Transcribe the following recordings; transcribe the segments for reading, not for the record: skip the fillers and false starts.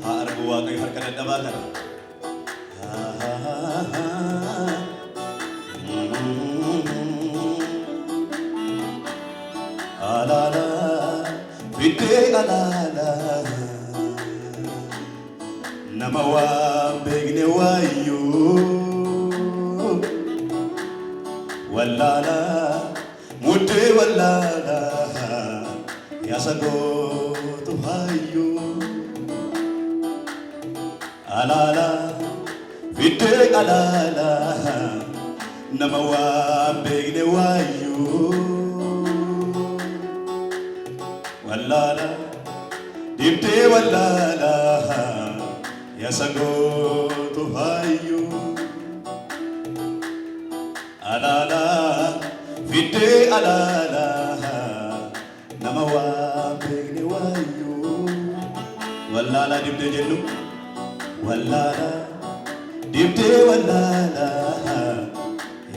Harga Waaqayyo harka dadhabaatan. Alaala fiddee alaala nama waan beekne waayyuu wallaala muddee wallaala yaasa gootu hayyuu alaala fiddee alaala nama waan beekne waayyuu wallaala dibdee wallaala yaasa gootu hayyuu alaala fiddee alaala nama waan beekne waayyuu wallaala dibdee jennu wallaala dibdee wallaala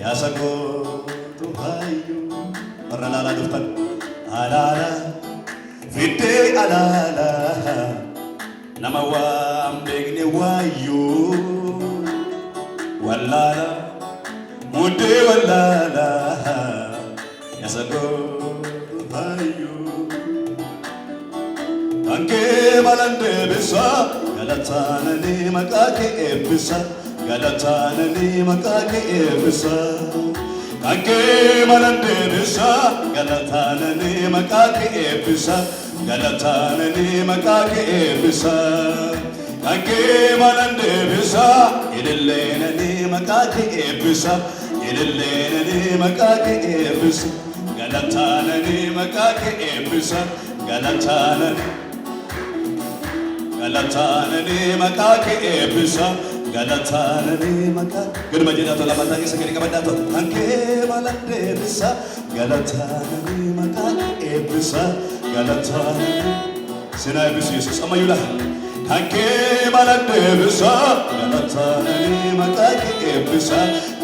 yaasa gootu hayyuu warra laalaa dhuftan alaala fiddee alaala nama waan beekne waayyuu wallaala muddee wallaala yaasa gootu hayyuu kankee malan deebisa galataananii maqaa kee eebbisa galataananii maqaa kee eebbisa kankee malan deebisa galataananii maqaa kee eebbisa galataananii maqaa kee eebbisa kankee malan deebisa ililleenanii maqaa kee eebbisa ililleenanii maqaa kee eebbisa galataananii maqaa kee eebbisa galataananii maqaa kee eebbisa galataananii maqaa guduma jedhatu lafataa keessa gadi qabadhaatu kankee malan deebisa galataananii maqaa kee eebbisa galataananii sinaa eebbisu Yesuus ammayyuu lafa kankee malan deebisa galataananii maqaa kee eebbisa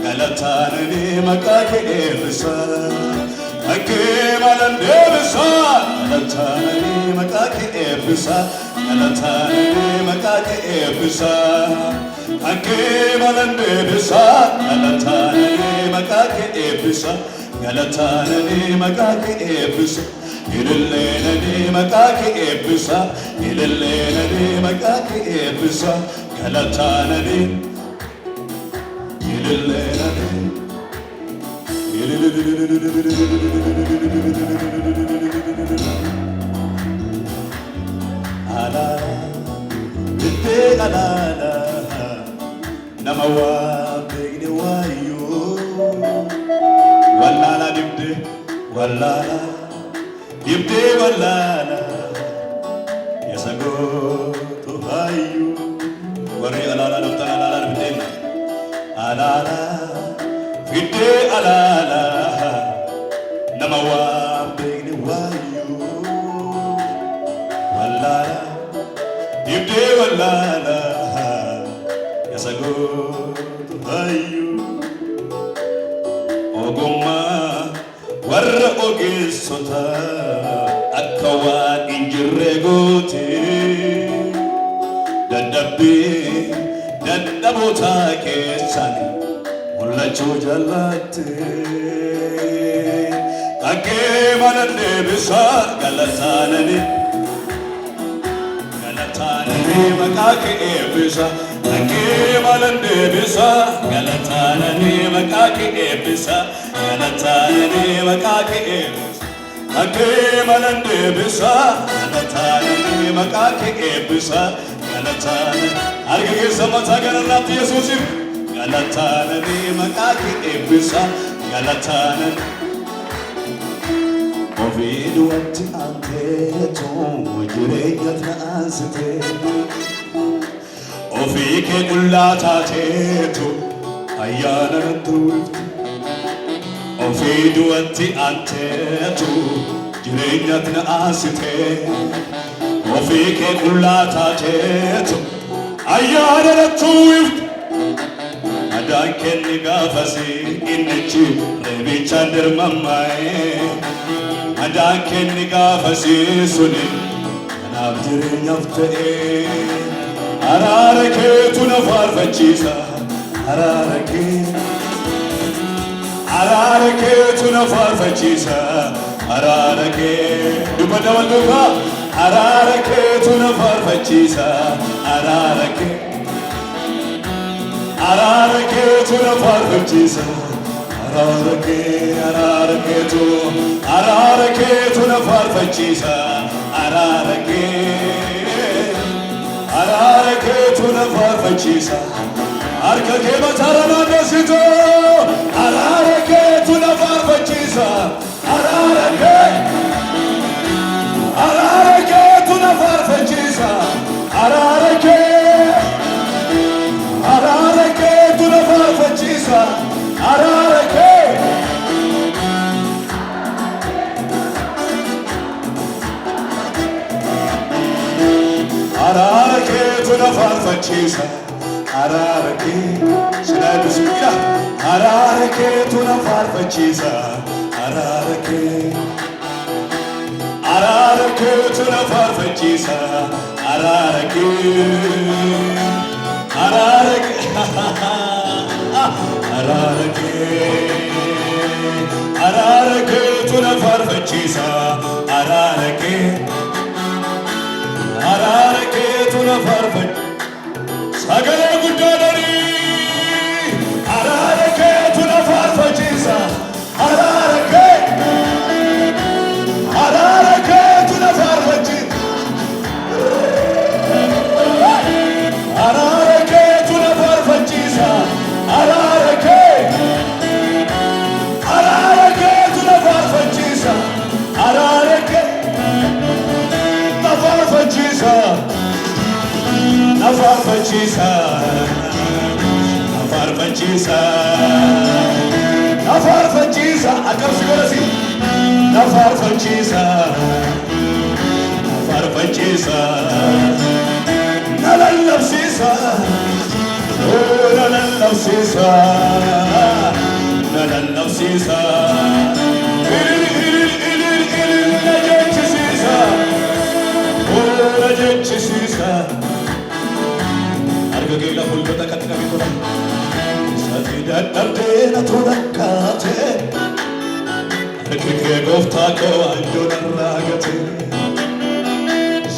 galataananii maqaa kee eebbisa kankee malan deebisa galataananii maqaa kee eebbisa galataananii maqaa kee eebbisa kankee malan deebisa galataananii maqaa kee eebbisa galataananii maqaa kee eebbisa ililleenanii maqaa kee eebbisa ililleenanii maqaa kee eebbisa galataananii ililleenanii alaala fiddee alaala nama waan beekne waayyuu wallaala dibdee wallaala dibdee wallaala yaasa gootu hayyuu warri alaala dhuftan alaala fiddee alaala fiddee alaala nama waan beekne waayyuu wallaala dibdee wallaala yaasa gootu hayyuu ogummaa warra ogeessota akka waan hin jirre goote dadhabbii dadhaboota keessan mul'achuu jaallatte kankee malan deebisa galataananii maqaa kee eebbisa kankee malan deebisa galataananii maqaa kee eebbisa galataananii maqaa kee eebbisa kankee malan deebisa galataananii maqaa kee eebbisa galataananii harka keessa mataa kanarratti Yesuusiif galataananii maqaa kee eebbisa galataananii ofii du'atti aanteetu jireenya ta'ansite ofii kee qullaa taateetu ayyaana nattuufte ofii du'atti aanteetu jireenya ta'ansite Fike kullata tetu Ayyana na tuwift Adan kenni gafasi Innichi rebi chandir mamae Adan kenni gafasi suni Kanabdiri nyafte Ararake tunafar fachisa Ararake tunafar fachisa Ararake Dubanda walduka Ararake tunafar fachisa Ararake tunafar fachisa Ararake tunafar fachisa Ararake tunafar fachisa Arkake batarana desito Ararake tunafar fachisa Ararake tunafar fachisa Ararake tunafar fachisa Ararake tunafar fachisa Ararake Shiladu Sukya Ararake tunafar fachisa Ararake tunafar fachisa Ararake tunafar fachisa Ararake tunafar fachisa Sagale Gudadari Ararake tunafar fachisa Ararake tunafar fachisa Ararake tunafar fachisa Ararake tunafar fachisa Ararake tunafar fachisa Nafar fachisa Akam sigorasi Nafar fachisa Nalal nafsisa Nalal nafsisa Najechisisa Argagila fulgata katika vitora Satida dardena tulakate Arkike goftako anjonan ragate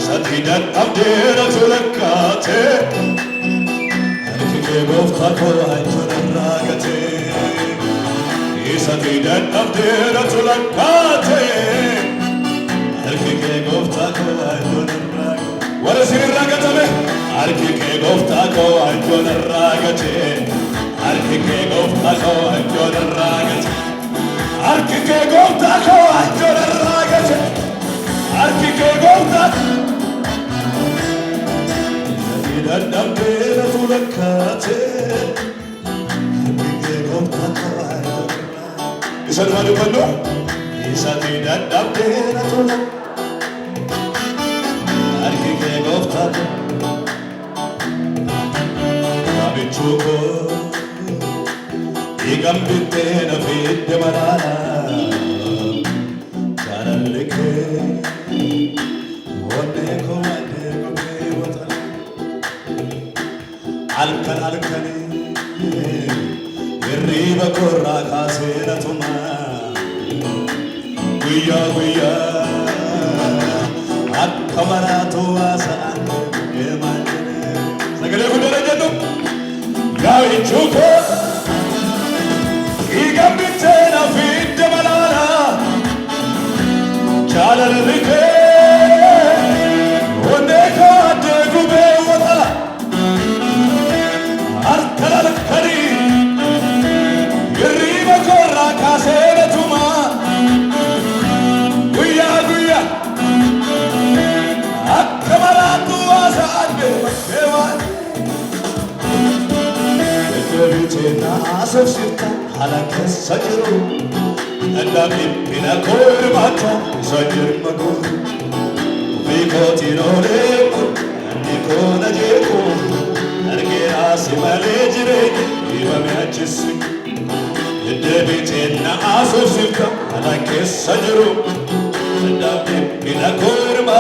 Satida dardena tulakate Arkike goftako anjonan ragate Satida dardena tulakate Arkike goftako anjonan ragate Warasir ragatame Arkike goftako anjonan ragate Arkike goftako anjonan ragate Arkike goftako anjonan ragate Arkike goftako Yadidan dambena tulakate Arkike goftako anjonan ragate Isa dumadu pandu Isa tidak dambena tulakate Arkike goftako Rabichuko Igambite na fidde marana Janalike Wone ko ade gobe watana Alkani Irriba korra kasena tuma Guya Akkamaratu asaan Emane Sagale gudara jatu Rabichuko Igambite na fidde marana Janalike Wone ko ade gobe watana Alkani Irriba korra kasena tuma Guya Akkamaratu asaan Emane Devitena asafsita halaka sajiru Andam ipina kormata sajir magur kotinole nikona jeko argera simale jire ibamachis edebitena asosika alake sajru dabe inakorma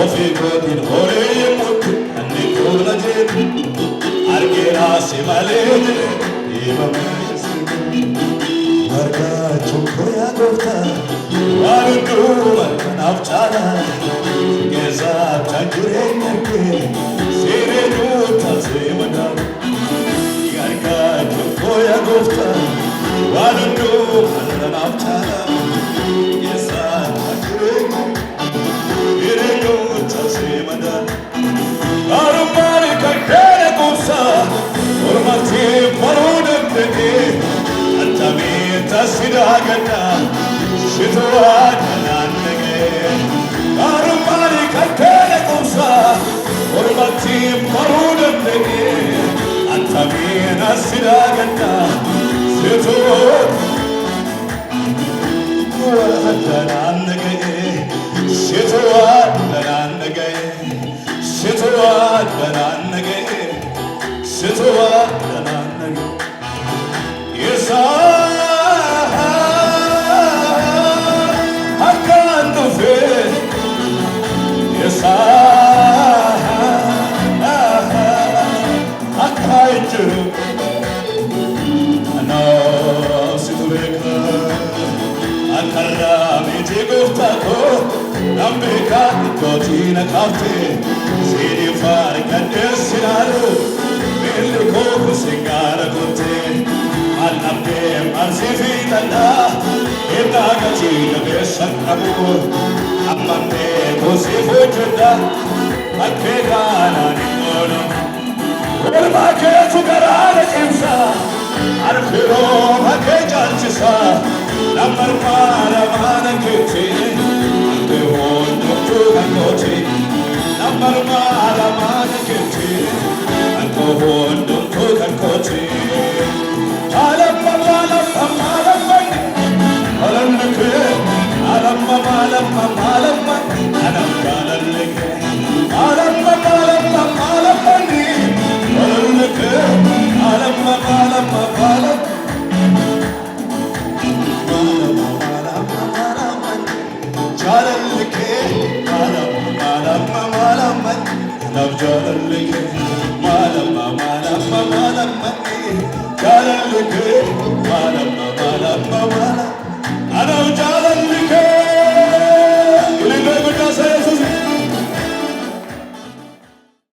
ofi kotinole nikona jeko argera simale jire ibamachis marga chokoya gofta waludu markanavchala geza tajure nyake sereju tazemada marga chokoya gofta waludu markanavchala geza tajure sereju tazemada arumari kakere kusa urmati parudete Tasidagana, Shituana, Arumari Kakanakusa, Urmati Maruda, Antamina Sidagana, Situana, Yes, Yes, I do. I know Situbeka, Akarami Tigotako, Nambeka, Gotina Kafte, City Fark and Desinado, Milico, Singara Gote, Alname, Marzifitana, Indagatina, Besakabu. Amante così fuggita a che gana di mono Orma che giocare imsa Arfiro ma che già ci sa La marmara mana che ti Anche hondo tu cancoci La marmara mana che ti Anche hondo tu cancoci Alamma Alamma Alamma I don't